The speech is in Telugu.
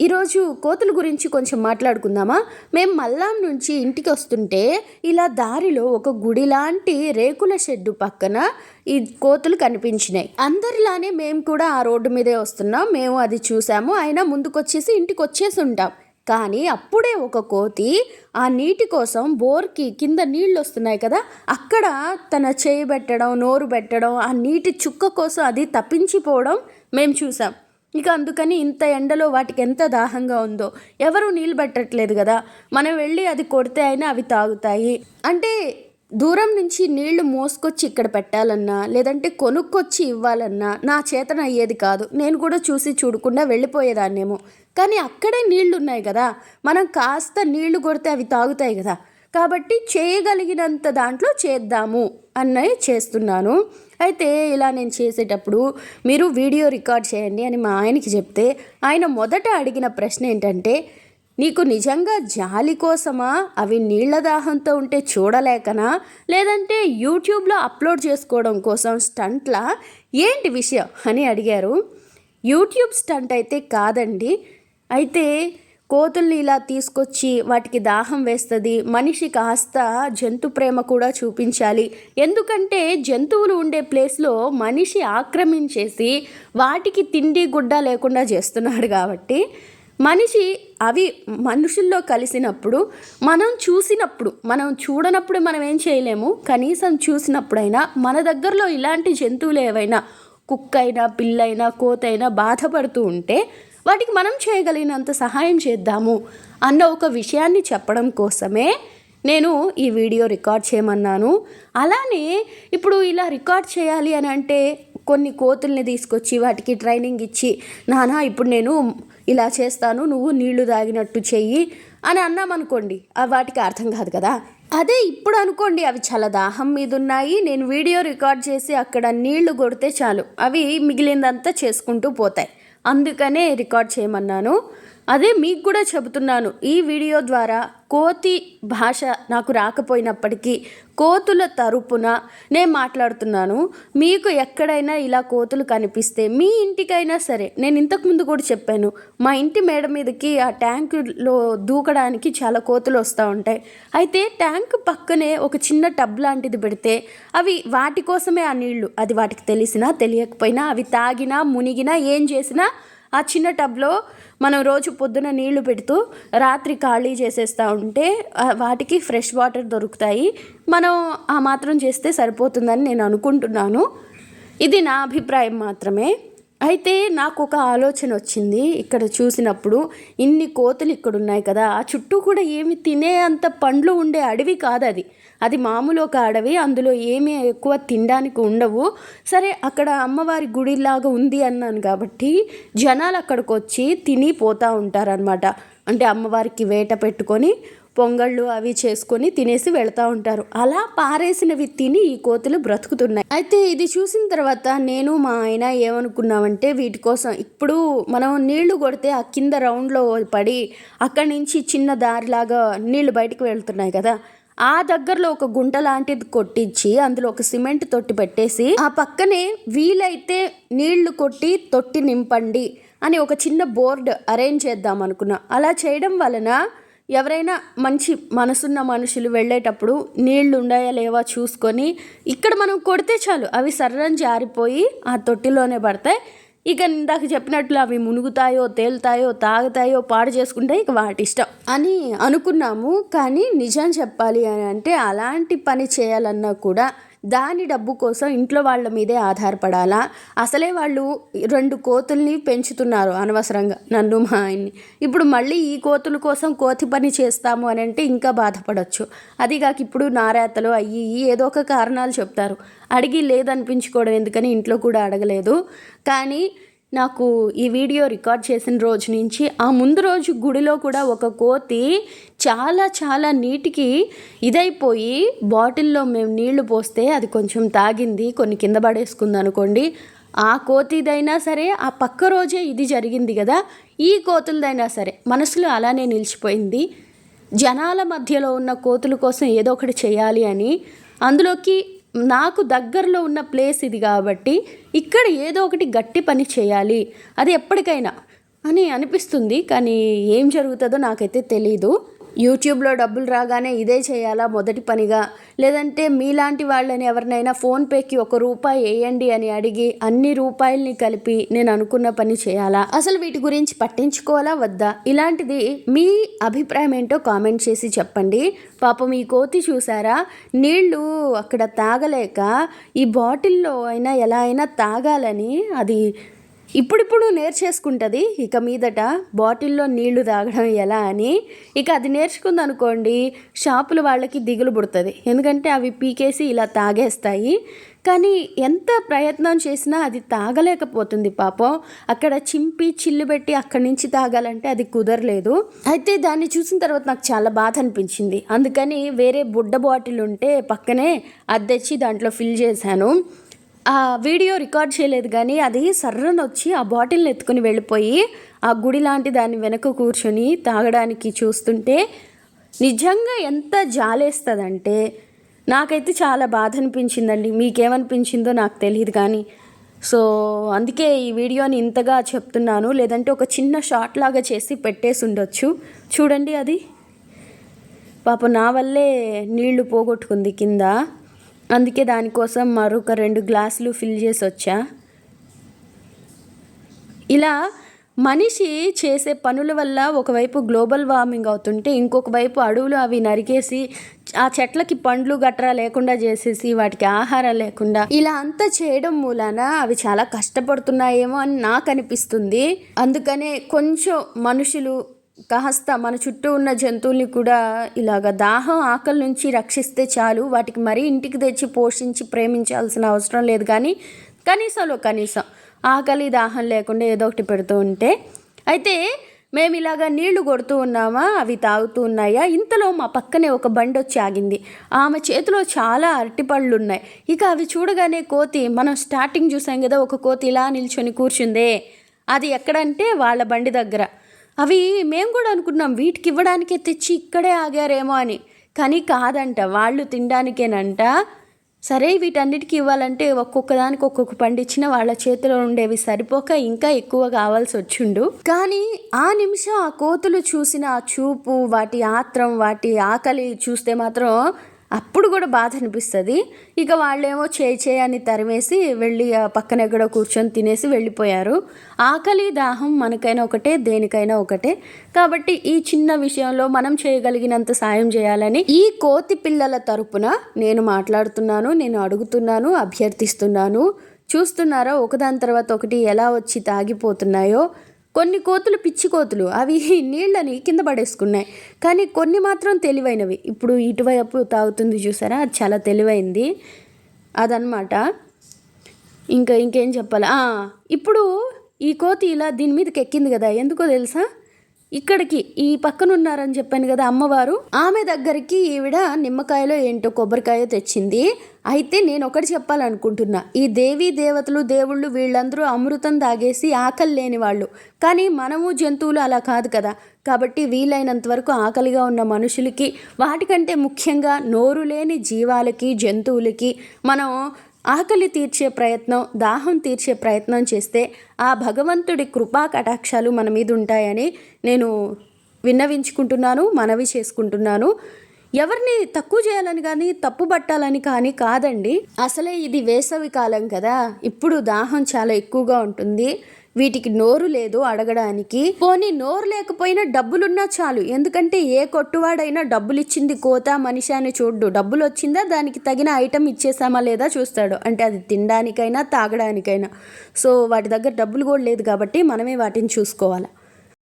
ఈరోజు కోతుల గురించి కొంచెం మాట్లాడుకుందామా. మేము మల్లాం నుంచి ఇంటికి వస్తుంటే ఇలా దారిలో ఒక గుడి లాంటి రేకుల షెడ్డు పక్కన ఈ కోతులు కనిపించినాయి. అందరిలానే మేము కూడా ఆ రోడ్డు మీదే వస్తున్నాం. మేము అది చూసాము. అయినా ముందుకొచ్చేసి ఇంటికి వచ్చేసి ఉంటాం. కానీ అప్పుడే ఒక కోతి ఆ నీటి కోసం బోర్కి కింద నీళ్ళు వస్తున్నాయి కదా, అక్కడ తన చేయి పెట్టడం, నోరు పెట్టడం, ఆ నీటి చుక్క కోసం అది తప్పించిపోవడం మేము చూసాం. ఇక అందుకని ఇంత ఎండలో వాటికి ఎంత దాహంగా ఉందో, ఎవరు నీళ్ళు పెట్టట్లేదు కదా, మనం వెళ్ళి అది కొడితే అయినా అవి తాగుతాయి. అంటే దూరం నుంచి నీళ్లు మోసుకొచ్చి ఇక్కడ పెట్టాలన్నా లేదంటే కొనుక్కొచ్చి ఇవ్వాలన్నా నా చేతన అయ్యేది కాదు. నేను కూడా చూసి చూడకుండా వెళ్ళిపోయేదాన్నేమో. కానీ అక్కడే నీళ్లు ఉన్నాయి కదా, మనం కాస్త నీళ్లు కొడితే అవి తాగుతాయి కదా. కాబట్టి చేయగలిగినంత దాంట్లో చేద్దాము అన్నవి చేస్తున్నాను. అయితే ఇలా నేను చేసేటప్పుడు మీరు వీడియో రికార్డ్ చేయండి అని మా ఆయనకి చెప్తే ఆయన మొదట అడిగిన ప్రశ్న ఏంటంటే, నీకు నిజంగా జాలి కోసమా, అవి నీళ్ల దాహంతో ఉంటే చూడలేకనా, లేదంటే యూట్యూబ్లో అప్లోడ్ చేసుకోవడం కోసం స్టంట్లా, ఏంటి విషయం అని అడిగారు. యూట్యూబ్ స్టంట్ అయితే కాదండి. అయితే కోతుల్ని ఇలా తీసుకొచ్చి వాటికి దాహం వేస్తుంది. మనిషి కాస్త జంతు ప్రేమ కూడా చూపించాలి. ఎందుకంటే జంతువులు ఉండే ప్లేస్లో మనిషి ఆక్రమించేసి వాటికి తిండి గుడ్డ లేకుండా చేస్తున్నాడు. కాబట్టి మనిషి అవి మనుషుల్లో కలిసినప్పుడు, మనం చూడనప్పుడు మనం ఏం చేయలేము. కనీసం చూసినప్పుడైనా మన దగ్గరలో ఇలాంటి జంతువులు ఏవైనా, కుక్క అయినా పిల్లైనా కోతైనా బాధపడుతూ ఉంటే వాటికి మనం చేయగలిగినంత సహాయం చేద్దాము అన్న ఒక విషయాన్ని చెప్పడం కోసమే నేను ఈ వీడియో రికార్డ్ చేయమన్నాను. అలానే ఇప్పుడు ఇలా రికార్డ్ చేయాలి అని అంటే కొన్ని కోతుల్ని తీసుకొచ్చి వాటికి ట్రైనింగ్ ఇచ్చి, నానా ఇప్పుడు నేను ఇలా చేస్తాను, నువ్వు నీళ్లు తాగినట్టు చెయ్యి అని అన్నామనుకోండి, వాటికి అర్థం కాదు కదా. అదే ఇప్పుడు అనుకోండి, అవి చాలా దాహం మీద ఉన్నాయి, నేను వీడియో రికార్డ్ చేసి అక్కడ నీళ్లు కొడితే చాలు, అవి మిగిలిందంతా చేసుకుంటూ పోతాయి. అందుకనే రికార్డ్ చేయమన్నాను. అదే మీకు కూడా చెబుతున్నాను, ఈ వీడియో ద్వారా కోతి భాష నాకు రాకపోయినప్పటికీ కోతుల తరపున నేను మాట్లాడుతున్నాను. మీకు ఎక్కడైనా ఇలా కోతులు కనిపిస్తే మీ ఇంటికైనా సరే, నేను ఇంతకుముందు కూడా చెప్పాను, మా ఇంటి మేడ మీదకి ఆ ట్యాంకులో దూకడానికి చాలా కోతులు వస్తూ ఉంటాయి. అయితే ట్యాంక్ పక్కనే ఒక చిన్న టబ్ లాంటిది పెడితే అవి వాటి కోసమే ఆ నీళ్లు, అది వాటికి తెలిసినా తెలియకపోయినా, అవి తాగినా మునిగినా ఏం చేసినా ఆ చిన్న టబ్లో మనం రోజు పొద్దున నీళ్లు పెడుతూ రాత్రి ఖాళీ చేసేస్తూ ఉంటే వాటికి ఫ్రెష్ వాటర్ దొరుకుతాయి. మనం ఆ మాత్రం చేస్తే సరిపోతుందని నేను అనుకుంటున్నాను. ఇది నా అభిప్రాయం మాత్రమే. అయితే నాకు ఒక ఆలోచన వచ్చింది ఇక్కడ చూసినప్పుడు. ఇన్ని కోతులు ఇక్కడ ఉన్నాయి కదా, ఆ చుట్టూ కూడా ఏమి తినే అంత పండ్లు ఉండే అడవి కాదు అది. అది మామూలు ఒక అడవి, అందులో ఏమీ ఎక్కువ తినడానికి ఉండవు. సరే, అక్కడ అమ్మవారి గుడిలాగా ఉంది అన్నాను కాబట్టి జనాలు అక్కడికి వచ్చి తిని పోతూ ఉంటారనమాట. అంటే అమ్మవారికి వేట పెట్టుకొని పొంగళ్ళు అవి చేసుకొని తినేసి వెళ్తూ ఉంటారు. అలా పారేసినవి తిని ఈ కోతులు బ్రతుకుతున్నాయి. అయితే ఇది చూసిన తర్వాత నేను మా ఆయన ఏమనుకున్నామంటే, వీటి కోసం ఇప్పుడు మనం నీళ్లు కొడితే ఆ కింద రౌండ్లో పడి అక్కడి నుంచి చిన్న దారిలాగా నీళ్లు బయటకు వెళ్తున్నాయి కదా, ఆ దగ్గరలో ఒక గుంట లాంటిది కొట్టించి అందులో ఒక సిమెంట్ తొట్టి పెట్టేసి ఆ పక్కనే వీలైతే నీళ్లు కొట్టి తొట్టి నింపండి అని ఒక చిన్న బోర్డు అరేంజ్ చేద్దాం అనుకున్నా. అలా చేయడం వలన ఎవరైనా మంచి మనసున్న మనుషులు వెళ్ళేటప్పుడు నీళ్లు ఉన్నాయా లేవా చూసుకొని ఇక్కడ మనం కొడితే చాలు, అవి సర్రని జారిపోయి ఆ తొట్టిలోనే పడతాయి. ఇక ఇందాక చెప్పినట్లు అవి మునుగుతాయో తేలుతాయో తాగుతాయో పాడు చేసుకుంటాయి, ఇక వాటి ఇష్టం అని అనుకున్నాము. కానీ నిజం చెప్పాలి అని అంటే అలాంటి పని చేయాలన్నా కూడా దాని డబ్బు కోసం ఇంట్లో వాళ్ళ మీదే ఆధారపడాలా. అసలే వాళ్ళు 2 కోతుల్ని పెంచుతున్నారు అనవసరంగా, నన్ను మా ఆయన్ని. ఇప్పుడు మళ్ళీ ఈ కోతుల కోసం కోతి పని చేస్తాము అని అంటే ఇంకా బాధపడవచ్చు. అదిగాక ఇప్పుడు నారేతలు అయ్యి ఏదో ఒక కారణాలు చెప్తారు. అడిగి లేదనిపించుకోవడం ఎందుకని ఇంట్లో కూడా అడగలేదు. కానీ నాకు ఈ వీడియో రికార్డ్ చేసిన రోజు నుంచి ఆ ముందు రోజు గుడిలో కూడా ఒక కోతి చాలా నీటికి ఇదైపోయి బాటిల్లో మేము నీళ్లు పోస్తే అది కొంచెం తాగింది, కొన్ని కింద పడేసుకుంది అనుకోండి. ఆ కోతిదైనా సరే ఆ పక్క రోజే ఇది జరిగింది కదా, ఈ కోతులదైనా సరే మనసులో అలానే నిలిచిపోయింది. జనాల మధ్యలో ఉన్న కోతుల కోసం ఏదో ఒకటి చేయాలి అని, అందులోకి నాకు దగ్గరలో ఉన్న ప్లేస్ ఇది కాబట్టి ఇక్కడ ఏదో ఒకటి గట్టి పని చేయాలి. అది ఎప్పటికైనా అని అనిపిస్తుంది. కానీ ఏం జరుగుతుందో నాకైతే తెలీదు. యూట్యూబ్లో డబ్బులు రాగానే ఇదే చేయాలా మొదటి పనిగా, లేదంటే మీలాంటి వాళ్ళని ఎవరినైనా ఫోన్పేకి ₹1 వేయండి అని అడిగి అన్ని రూపాయలని కలిపి నేను అనుకున్న పని చేయాలా, అసలు వీటి గురించి పట్టించుకోవాలా వద్దా, ఇలాంటిది మీ అభిప్రాయం ఏంటో కామెంట్ చేసి చెప్పండి. పాపం ఈ కోతి చూసారా, నీళ్ళు అక్కడ తాగలేక ఈ బాటిల్లో అయినా ఎలా అయినా తాగాలని అది ఇప్పుడిప్పుడు నేర్చేసుకుంటుంది. ఇక మీదట బాటిల్లో నీళ్లు తాగడం ఎలా అని. ఇక అది నేర్చుకుందనుకోండి, షాపుల వాళ్ళకి దిగులు పుడుతుంది, ఎందుకంటే అవి పీకేసి ఇలా తాగేస్తాయి. కానీ ఎంత ప్రయత్నం చేసినా అది తాగలేకపోతుంది పాపం. అక్కడ చింపి చిల్లు పెట్టి అక్కడి నుంచి తాగాలంటే అది కుదరలేదు. అయితే దాన్ని చూసిన తర్వాత నాకు చాలా బాధ అనిపించింది. అందుకని వేరే బుడ్డ బాటిల్ ఉంటే పక్కనే అది తెచ్చి దాంట్లో ఫిల్ చేశాను. ఆ వీడియో రికార్డ్ చేయలేదు, కానీ అది సర్రన వచ్చి ఆ బాటిల్ని ఎత్తుకుని వెళ్ళిపోయి ఆ గుడి లాంటి దాని వెనక కూర్చొని తాగడానికి చూస్తుంటే నిజంగా ఎంత జాలేస్తుందంటే నాకైతే చాలా బాధ అనిపించిందండి. మీకేమనిపించిందో నాకు తెలియదు కానీ. సో అందుకే ఈ వీడియోని ఇంతగా చెప్తున్నాను. లేదంటే ఒక చిన్న షార్ట్ లాగా చేసి పెట్టేసి ఉండొచ్చు. చూడండి, అది పాపం నా వల్లే నీళ్లు పోగొట్టుకుంది కింద. అందుకే దానికోసం మరొక 2 గ్లాసులు ఫిల్ చేసి వచ్చా. ఇలా మనిషి చేసే పనుల వల్ల ఒకవైపు గ్లోబల్ వార్మింగ్ అవుతుంటే ఇంకొక వైపు అడవులు అవి నరికేసి ఆ చెట్లకి పండ్లు గట్రా లేకుండా చేసేసి వాటికి ఆహారం లేకుండా ఇలా అంతా చేయడం మూలాన అవి చాలా కష్టపడుతున్నాయేమో అని నాకు అనిపిస్తుంది. అందుకనే కొంచెం మనుషులు కాస్త మన చుట్టూ ఉన్న జంతువుల్ని కూడా ఇలాగ దాహం ఆకలి నుంచి రక్షిస్తే చాలు. వాటికి మరీ ఇంటికి తెచ్చి పోషించి ప్రేమించాల్సిన అవసరం లేదు. కానీ కనీసం ఆకలి దాహం లేకుండా ఏదో ఒకటి పెడుతూ ఉంటే. అయితే మేము ఇలాగ నీళ్లు కొడుతూ ఉన్నామా, అవి తాగుతూ ఉన్నాయా, ఇంతలో మా పక్కనే ఒక బండి వచ్చి ఆగింది. ఆమె చేతిలో చాలా అరటిపళ్ళు ఉన్నాయి. ఇక అవి చూడగానే కోతి, మనం స్టార్టింగ్ చూసాం కదా, ఒక కోతి ఇలా నిల్చొని కూర్చుందే, అది ఎక్కడంటే వాళ్ళ బండి దగ్గర. అవి మేము కూడా అనుకున్నాం వీటికి ఇవ్వడానికే తెచ్చి ఇక్కడే ఆగారేమో అని, కానీ కాదంట, వాళ్ళు తినడానికేనంట. సరే వీటన్నిటికీ ఇవ్వాలంటే ఒక్కొక్క దానికి ఒక్కొక్క పండించిన వాళ్ళ చేతిలో ఉండేవి సరిపోక ఇంకా ఎక్కువ కావాల్సి వచ్చిండు. కానీ ఆ నిమిషం ఆ కోతులు చూసిన ఆ చూపు, వాటి ఆత్రం, వాటి ఆకలి చూస్తే మాత్రం అప్పుడు కూడా బాధ అనిపిస్తుంది. ఇక వాళ్ళేమో చేయని తరిమేసి వెళ్ళి ఆ పక్కన ఎక్కడో కూర్చొని తినేసి వెళ్ళిపోయారు. ఆకలి దాహం మనకైనా ఒకటే, దేనికైనా ఒకటే. కాబట్టి ఈ చిన్న విషయంలో మనం చేయగలిగినంత సాయం చేయాలని ఈ కోతి పిల్లల తరపున నేను మాట్లాడుతున్నాను, నేను అడుగుతున్నాను, అభ్యర్థిస్తున్నాను. చూస్తున్నారా ఒకదాని తర్వాత ఒకటి ఎలా వచ్చి తాగిపోతున్నాయో. కొన్ని కోతులు పిచ్చి కోతులు, అవి నీళ్ళని కింద పడేసుకున్నాయి. కానీ కొన్ని మాత్రం తెలివైనవి. ఇప్పుడు ఇటువైపు తాగుతుంది చూసారా, అది చాలా తెలివైంది అదనమాట. ఇంకేం చెప్పాలా, ఇప్పుడు ఈ కోతి ఇలా దీని మీదకి ఎక్కింది కదా, ఎందుకో తెలుసా, ఇక్కడికి ఈ పక్కన ఉన్నారని చెప్పాను కదా అమ్మవారు, ఆమె దగ్గరికి ఈవిడ నిమ్మకాయలో ఏంటో కొబ్బరికాయ తెచ్చింది. అయితే నేను ఒకటి చెప్పాలనుకుంటున్నా, ఈ దేవీ దేవతలు దేవుళ్ళు వీళ్ళందరూ అమృతం తాగేసి ఆకలి లేని వాళ్ళు, కానీ మనము జంతువులు అలా కాదు కదా. కాబట్టి వీలైనంత వరకు ఆకలిగా ఉన్న మనుషులకి, వాటికంటే ముఖ్యంగా నోరు లేని జీవాలకి, జంతువులకి మనం ఆకలి తీర్చే ప్రయత్నం, దాహం తీర్చే ప్రయత్నం చేస్తే ఆ భగవంతుడి కృపా కటాక్షాలు మన మీద ఉంటాయని నేను విన్నవించుకుంటున్నాను, మనవి చేసుకుంటున్నాను. ఎవరిని తక్కువ చేయాలని కానీ తప్పు పట్టాలని కానీ కాదండి. అసలే ఇది వేసవి కాలం కదా, ఇప్పుడు దాహం చాలా ఎక్కువగా ఉంటుంది. వీటికి నోరు లేదు అడగడానికి. పోనీ నోరు లేకపోయినా డబ్బులున్నా చాలు, ఎందుకంటే ఏ కొట్టువాడైనా డబ్బులు ఇచ్చింది కోత మనిషి అని చూడ్డు. డబ్బులు వచ్చిందా దానికి తగిన ఐటెం ఇచ్చేసామా లేదా చూస్తాడు, అంటే అది తినడానికైనా తాగడానికైనా. సో వాటి దగ్గర డబ్బులు కూడా లేదు కాబట్టి మనమే వాటిని చూసుకోవాలి.